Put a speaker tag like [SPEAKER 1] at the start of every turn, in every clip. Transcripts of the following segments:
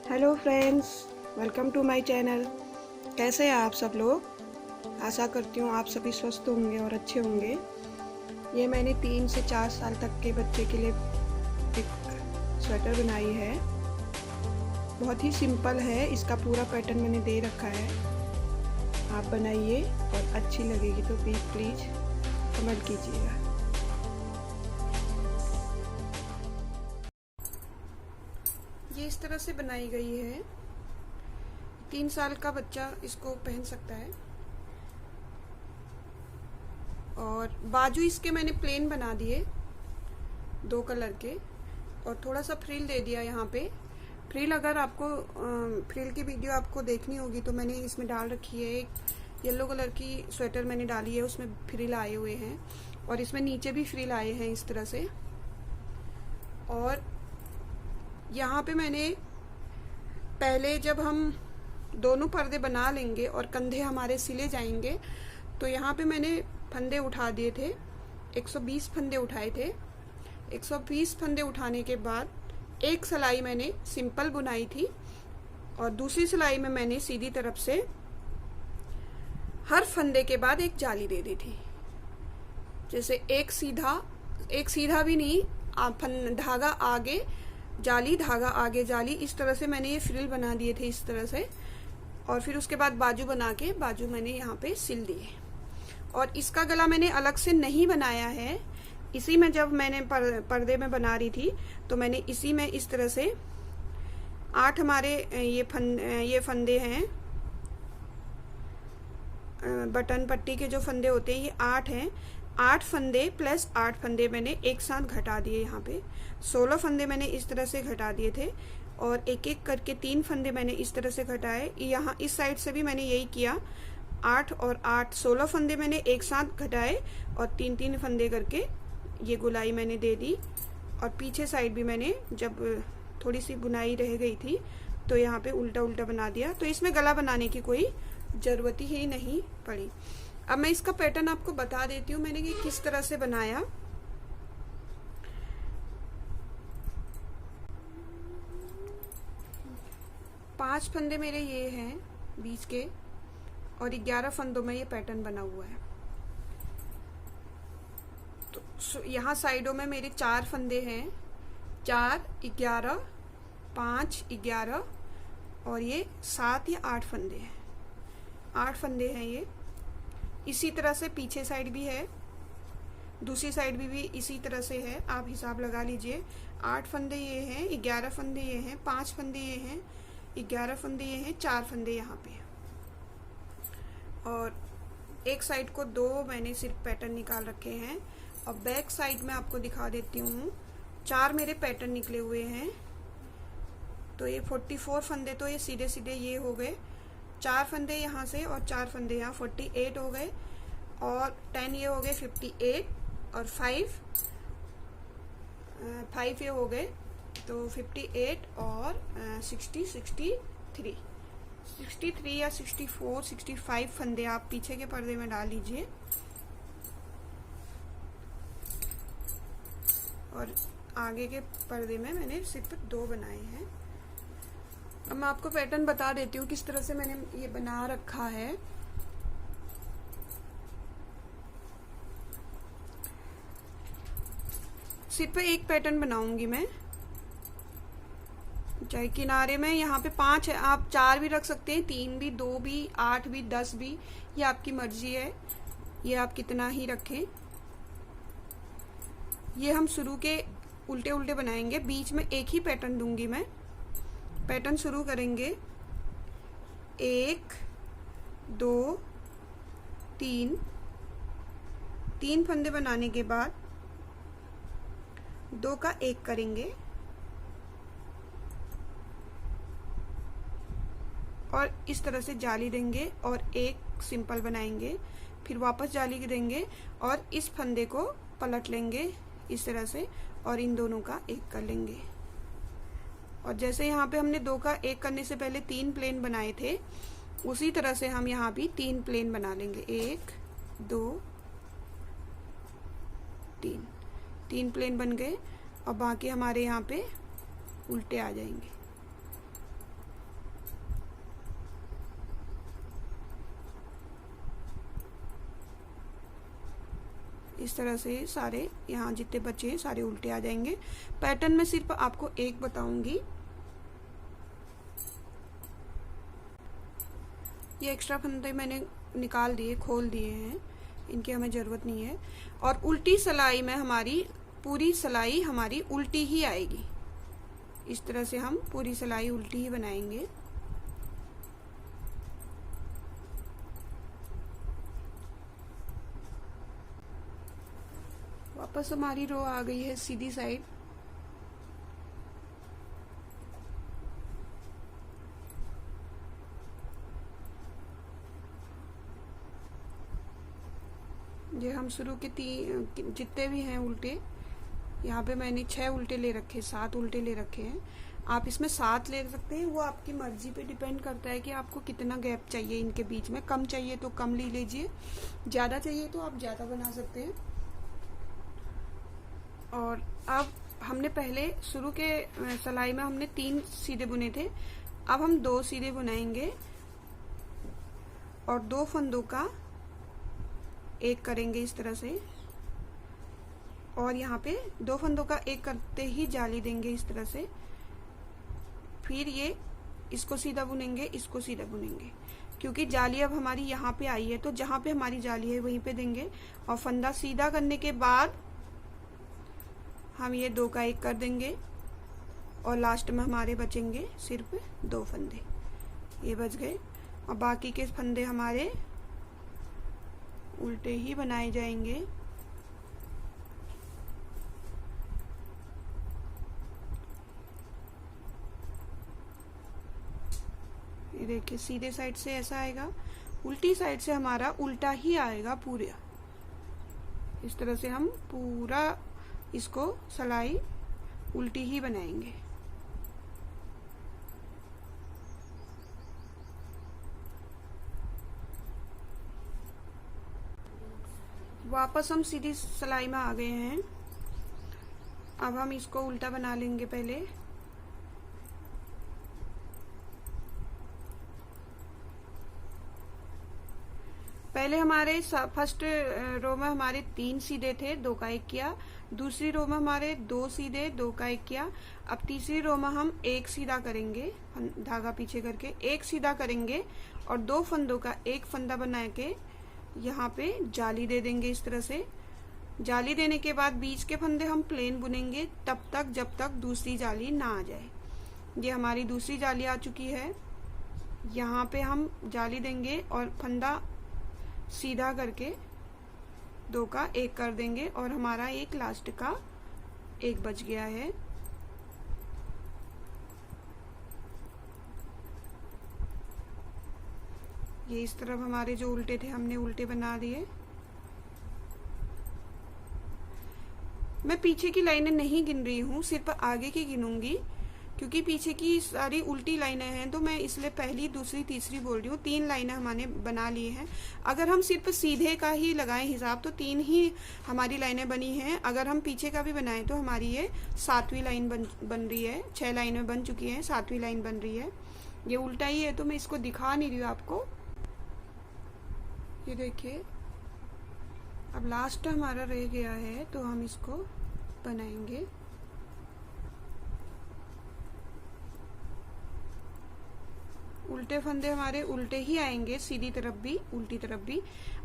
[SPEAKER 1] Hello friends, welcome to my channel. कैसे हैं आप सब लोग? आशा करती हूँ आप सभी स्वस्थ होंगे और अच्छे होंगे। ये मैंने 3 से 4 साल तक के बच्चे के लिए एक स्वेटर बनाई है। बहुत ही सिंपल है, इसका पूरा पैटर्न मैंने दे रखा है। आप बनाइए और अच्छी लगेगी तो प्लीज़ कमेंट कीजिएगा। ये इस तरह से बनाई गई है। 3 साल का बच्चा इसको पहन सकता है। और बाजू इसके मैंने प्लेन बना दिए 2 कलर के, और थोड़ा सा फ्रिल दे दिया यहाँ पे। फ्रिल अगर आपको फ्रिल की वीडियो आपको देखनी होगी तो मैंने इसमें डाल रखी है। एक येलो कलर की स्वेटर मैंने डाली है, उसमें फ्रिल आए हुए हैं, और इसमें नीचे भी फ्रिल आए हैं इस तरह से। और यहाँ पे मैंने पहले जब हम दोनों पर्दे बना लेंगे और कंधे हमारे सिले जाएंगे तो यहाँ पे मैंने फंदे उठा दिए थे। 120 फंदे उठाए थे। 120 फंदे उठाने के बाद एक सिलाई मैंने सिंपल बुनाई थी, और दूसरी सिलाई में मैंने सीधी तरफ से हर फंदे के बाद एक जाली दे दी थी। जैसे एक सीधा भी नहीं, धागा आगे जाली, धागा आगे जाली, इस तरह से मैंने ये फ्रिल बना दिए थे इस तरह से। और फिर उसके बाद बाजू बना के बाजू मैंने यहाँ पे सिल दिए। और इसका गला मैंने अलग से नहीं बनाया है। इसी में जब मैंने पर्दे में बना रही थी तो मैंने इसी में इस तरह से 8 हमारे ये फंदे हैं, बटन पट्टी के जो फंदे होते हैं ये 8 हैं। 8 फंदे प्लस 8 फंदे मैंने एक साथ घटा दिए। यहाँ पे 16 फंदे मैंने इस तरह से घटा दिए थे, और एक एक करके 3 फंदे मैंने इस तरह से घटाए। यहाँ इस साइड से भी मैंने यही किया। 8 और 8 16 फंदे मैंने एक साथ घटाए, और 3-3 फंदे करके ये गुलाई मैंने दे दी। और पीछे साइड भी मैंने जब थोड़ी सी बुनाई रह गई थी तो यहाँ पे उल्टा उल्टा बना दिया। तो इसमें गला बनाने की कोई जरूरत ही नहीं पड़ी। अब मैं इसका पैटर्न आपको बता देती हूँ मैंने ये किस तरह से बनाया। पांच फंदे मेरे ये हैं बीच के, और 11 फंदों में ये पैटर्न बना हुआ है। तो यहाँ साइडों में मेरे 4 फंदे हैं, 4, 11, 5, 11, और ये 7 या 8 फंदे हैं। 8 फंदे हैं ये। इसी तरह से पीछे साइड भी है, दूसरी साइड भी इसी तरह से है। आप हिसाब लगा लीजिए। 8 फंदे ये हैं, 11 फंदे ये हैं, 5 फंदे ये हैं, 11 फंदे ये हैं, 4 फंदे यहाँ पे। और एक साइड को 2 मैंने सिर्फ पैटर्न निकाल रखे हैं। और बैक साइड में आपको दिखा देती हूँ, 4 मेरे पैटर्न निकले हुए हैं। तो ये 44 फंदे तो ये सीधे सीधे ये हो गए। 4 फंदे यहाँ से और 4 फंदे यहाँ, 48 हो गए। और 10 ये हो गए 58, और 5 ये हो गए। तो 58 और 63 या 64, 65 फंदे आप पीछे के पर्दे में डाल लीजिए। और आगे के पर्दे में मैंने सिर्फ 2 बनाए हैं। अब मैं आपको पैटर्न बता देती हूँ किस तरह से मैंने ये बना रखा है। सिर्फ एक पैटर्न बनाऊंगी मैं। चाहे किनारे में यहाँ पे 5 है, आप 4 भी रख सकते हैं, 3 भी, 2 भी, 8 भी, 10 भी, ये आपकी मर्जी है। ये आप कितना ही रखें। ये हम शुरू के उल्टे उल्टे बनाएंगे। बीच में एक ही पैटर्न दूंगी मैं। पैटर्न शुरू करेंगे 1, 2, 3 फंदे बनाने के बाद 2 का 1 करेंगे, और इस तरह से जाली देंगे और एक सिंपल बनाएंगे। फिर वापस जाली देंगे और इस फंदे को पलट लेंगे इस तरह से, और इन दोनों का 1 कर लेंगे। और जैसे यहाँ पे हमने 2 का 1 करने से पहले 3 प्लेन बनाए थे, उसी तरह से हम यहाँ भी 3 प्लेन बना लेंगे। 1, 2, 3 प्लेन बन गए, और बाकी हमारे यहाँ पे उल्टे आ जाएंगे। इस तरह से सारे यहाँ जितने बचे हैं सारे उल्टे आ जाएंगे। पैटर्न में सिर्फ आपको एक बताऊंगी। ये एक्स्ट्रा फंदे मैंने निकाल दिए, खोल दिए हैं, इनकी हमें ज़रूरत नहीं है। और उल्टी सिलाई में हमारी पूरी सिलाई हमारी उल्टी ही आएगी। इस तरह से हम पूरी सिलाई उल्टी ही बनाएंगे। वापस हमारी रो आ गई है सीधी साइड। ये हम शुरू के जितने भी हैं उल्टे, यहाँ पे मैंने 6 उल्टे ले रखे, 7 उल्टे ले रखे हैं। आप इसमें 7 ले सकते हैं, वो आपकी मर्जी पे डिपेंड करता है कि आपको कितना गैप चाहिए इनके बीच में। कम चाहिए तो कम ले लीजिए, ज़्यादा चाहिए तो आप ज़्यादा बना सकते हैं। और अब हमने पहले शुरू के सिलाई में हमने 3 सीधे बुने थे, अब हम 2 सीधे बुनाएंगे और 2 फंदों का एक करेंगे इस तरह से। और यहाँ पे 2 फंदों का एक करते ही जाली देंगे इस तरह से। फिर ये इसको सीधा बुनेंगे, इसको सीधा बुनेंगे, क्योंकि जाली अब हमारी यहाँ पे आई है तो जहाँ पे हमारी जाली है वहीं पे देंगे। और फंदा सीधा करने के बाद हम ये 2 का एक कर देंगे और लास्ट में हमारे बचेंगे सिर्फ 2 फंदे, ये बच गए। और बाकी के फंदे हमारे उल्टे ही बनाए जाएंगे। ये देखिए सीधे साइड से ऐसा आएगा, उल्टी साइड से हमारा उल्टा ही आएगा पूरा। इस तरह से हम पूरा इसको सिलाई उल्टी ही बनाएंगे। वापस हम सीधी सिलाई में आ गए हैं। अब हम इसको उल्टा बना लेंगे। पहले हमारे फर्स्ट रो में हमारे 3 सीधे थे, 2 का एक किया। दूसरी रो में हमारे 2 सीधे, 2 का एक किया। अब तीसरी रो में हम एक सीधा करेंगे, धागा पीछे करके एक सीधा करेंगे और 2 फंदों का एक फंदा बना के यहाँ पे जाली दे देंगे इस तरह से। जाली देने के बाद बीच के फंदे हम प्लेन बुनेंगे तब तक जब तक दूसरी जाली ना आ जाए। ये हमारी दूसरी जाली आ चुकी है, यहाँ पे हम जाली देंगे और फंदा सीधा करके 2 का एक कर देंगे और हमारा एक लास्ट का एक बच गया है। ये इस तरफ हमारे जो उल्टे थे हमने उल्टे बना दिए। मैं पीछे की लाइनें नहीं गिन रही हूँ, सिर्फ आगे की गिनूंगी, क्योंकि पीछे की सारी उल्टी लाइनें हैं तो मैं इसलिए पहली, दूसरी, तीसरी बोल रही हूँ। 3 लाइनें हमने बना ली हैं। अगर हम सिर्फ सीधे का ही लगाएं हिसाब तो 3 ही हमारी लाइनें बनी हैं। अगर हम पीछे का भी बनाएं तो हमारी ये 7वीं लाइन बन रही है। 6 लाइनें बन चुकी हैं, 7वीं लाइन बन रही है। ये उल्टा ही है तो मैं इसको दिखा नहीं रही हूँ आपको। ये देखिए अब लास्ट हमारा रह गया है तो हम इसको बनाएंगे। उल्टे फंदे हमारे उल्टे ही आएंगे, सीधी तरफ भी उल्टी तरफ भी।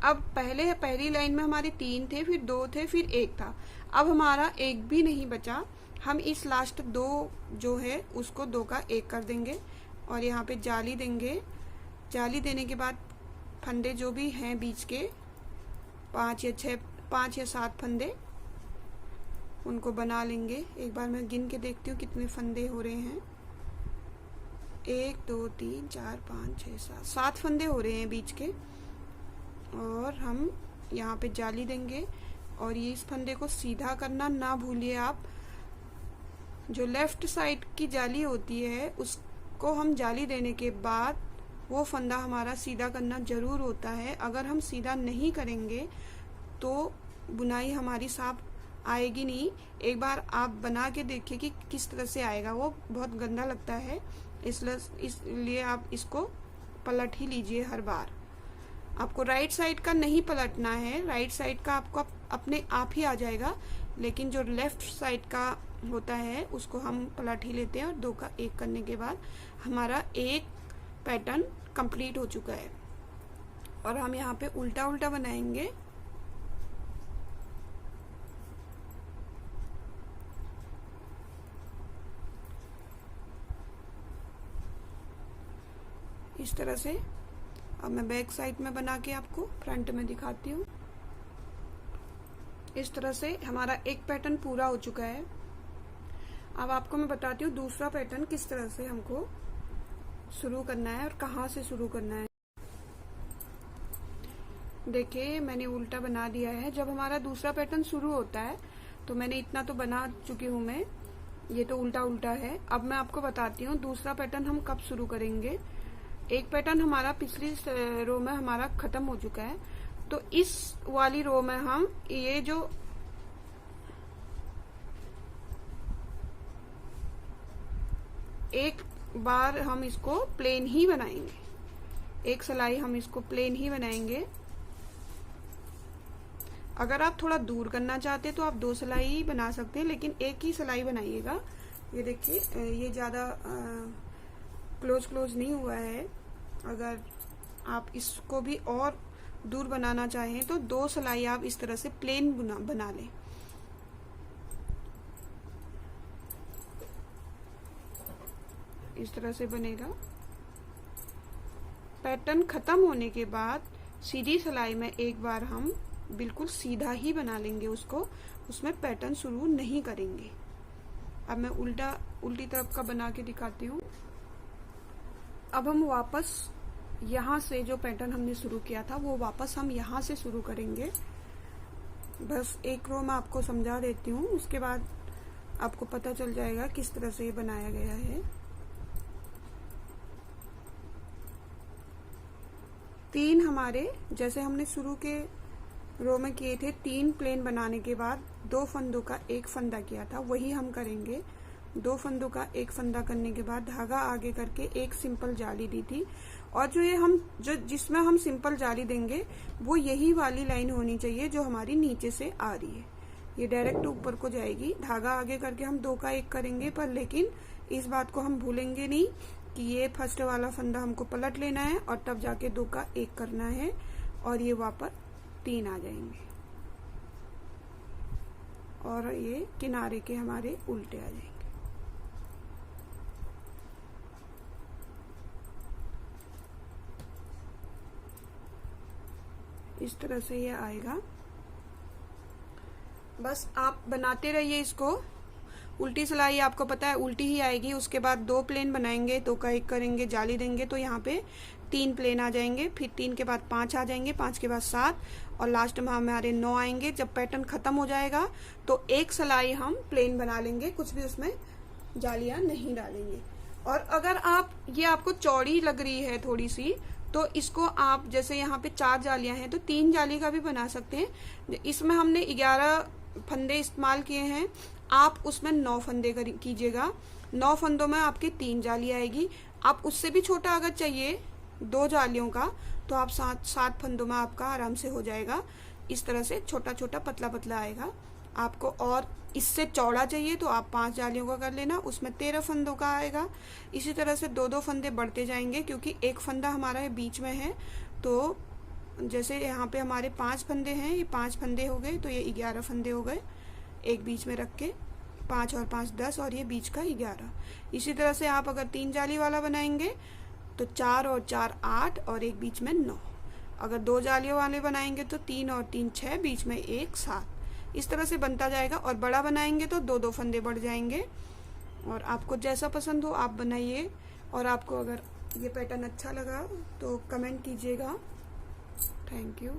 [SPEAKER 1] अब पहली लाइन में हमारे 3 थे, फिर 2 थे, फिर 1 था। अब हमारा एक भी नहीं बचा। हम इस लास्ट 2 जो है उसको 2 का एक कर देंगे और यहाँ पे जाली देंगे। जाली देने के बाद फंदे जो भी हैं बीच के 5 या 7 फंदे उनको बना लेंगे। एक बार मैं गिन के देखती हूँ कितने फंदे हो रहे हैं। 1 2 3 4 5 6 7 फंदे हो रहे हैं बीच के। और हम यहाँ पे जाली देंगे और ये इस फंदे को सीधा करना ना भूलिए आप। जो लेफ्ट साइड की जाली होती है उसको हम जाली देने के बाद वो फंदा हमारा सीधा करना जरूर होता है। अगर हम सीधा नहीं करेंगे तो बुनाई हमारी साफ आएगी नहीं। एक बार आप बना के देखिए कि किस तरह से आएगा, वो बहुत गंदा लगता है। इसलिए आप इसको पलट ही लीजिए हर बार। आपको राइट साइड का नहीं पलटना है, राइट साइड का आपको अपने आप ही आ जाएगा, लेकिन जो लेफ्ट साइड का होता है उसको हम पलट ही लेते हैं और 2 का 1 करने के बाद हमारा एक पैटर्न कंप्लीट हो चुका है। और हम यहाँ पे उल्टा उल्टा बनाएंगे। इस तरह से। अब मैं बैक साइड में बना के आपको फ्रंट में दिखाती हूँ। इस तरह से हमारा एक पैटर्न पूरा हो चुका है। अब आपको मैं बताती हूँ दूसरा पैटर्न किस तरह से हमको शुरू करना है और कहाँ से शुरू करना है। देखिए मैंने उल्टा बना दिया है। जब हमारा दूसरा पैटर्न शुरू होता है तो मैंने इतना तो बना चुकी हूँ मैं, ये तो उल्टा उल्टा है। अब मैं आपको बताती हूँ दूसरा पैटर्न हम कब शुरू करेंगे। एक पैटर्न हमारा पिछली रो में हमारा खत्म हो चुका है, तो इस वाली रो में हम ये जो एक बार हम इसको प्लेन ही बनाएंगे, एक सिलाई हम इसको प्लेन ही बनाएंगे। अगर आप थोड़ा दूर करना चाहते तो आप 2 सिलाई बना सकते हैं, लेकिन एक ही सिलाई बनाइएगा। ये देखिए ये ज्यादा क्लोज नहीं हुआ है। अगर आप इसको भी और दूर बनाना चाहें तो 2 सिलाई आप इस तरह से प्लेन बना लें। इस तरह से बनेगा। पैटर्न खत्म होने के बाद सीधी सिलाई में एक बार हम बिल्कुल सीधा ही बना लेंगे उसको, उसमें पैटर्न शुरू नहीं करेंगे। अब मैं उल्टी तरफ का बना के दिखाती हूँ। अब हम वापस यहाँ से जो पैटर्न हमने शुरू किया था वो वापस हम यहाँ से शुरू करेंगे। बस एक रो मैं आपको समझा देती हूँ, उसके बाद आपको पता चल जाएगा किस तरह से ये बनाया गया है। 3 हमारे जैसे हमने शुरू के रो में किए थे, 3 प्लेन बनाने के बाद 2 फंदों का 1 फंदा किया था, वही हम करेंगे। 2 फंदों का 1 फंदा करने के बाद धागा आगे करके एक सिंपल जाली दी थी, और जो जिसमें हम सिंपल जाली देंगे वो यही वाली लाइन होनी चाहिए जो हमारी नीचे से आ रही है। ये डायरेक्ट ऊपर को जाएगी। धागा आगे करके हम 2 का 1 करेंगे, पर लेकिन इस बात को हम भूलेंगे नहीं कि ये फर्स्ट वाला फंदा हमको पलट लेना है और तब जाके 2 का 1 करना है, और ये वापस 3 आ जाएंगे और ये किनारे के हमारे उल्टे आ जाएंगे। इस तरह से ये आएगा। बस आप बनाते रहिए इसको। उल्टी सिलाई आपको पता है उल्टी ही आएगी। उसके बाद 2 प्लेन बनाएंगे, 2 का 1 करेंगे, जाली देंगे तो यहाँ पे 3 प्लेन आ जाएंगे। फिर 3 के बाद 5 आ जाएंगे, 5 के बाद 7 और लास्ट में हमारे 9 आएंगे। जब पैटर्न खत्म हो जाएगा तो एक सिलाई हम प्लेन बना लेंगे, कुछ भी उसमें जालियां नहीं डालेंगे। और अगर ये आपको चौड़ी लग रही है थोड़ी सी, तो इसको आप जैसे यहाँ पे 4 जालियां हैं तो 3 जाली का भी बना सकते हैं। इसमें हमने 11 फंदे इस्तेमाल किए हैं, आप उसमें 9 फंदे कीजिएगा। 9 फंदों में आपकी 3 जाली आएगी। आप उससे भी छोटा अगर चाहिए 2 जालियों का तो आप 7 फंदों में आपका आराम से हो जाएगा। इस तरह से छोटा छोटा पतला पतला आएगा। आपको और इससे चौड़ा चाहिए तो आप 5 जालियों का कर लेना, उसमें 13 फंदों का आएगा। इसी तरह से 2-2 फंदे बढ़ते जाएंगे, क्योंकि एक फंदा हमारा बीच में है। तो जैसे यहाँ पे हमारे 5 फंदे हैं, ये 5 फंदे हो गए तो ये 11 फंदे हो गए। एक बीच में रख के 5 और 5 10 और ये बीच का 11। इसी तरह से आप अगर 3 जाली वाला बनाएंगे तो 4 और 4 8 और एक बीच में 9। अगर 2 जालियों वाले बनाएंगे तो 3 और 3 6, बीच में 1 7। इस तरह से बनता जाएगा। और बड़ा बनाएंगे तो 2-2 फंदे बढ़ जाएंगे। और आपको जैसा पसंद हो आप बनाइए। और आपको अगर ये पैटर्न अच्छा लगा तो कमेंट कीजिएगा। Thank you.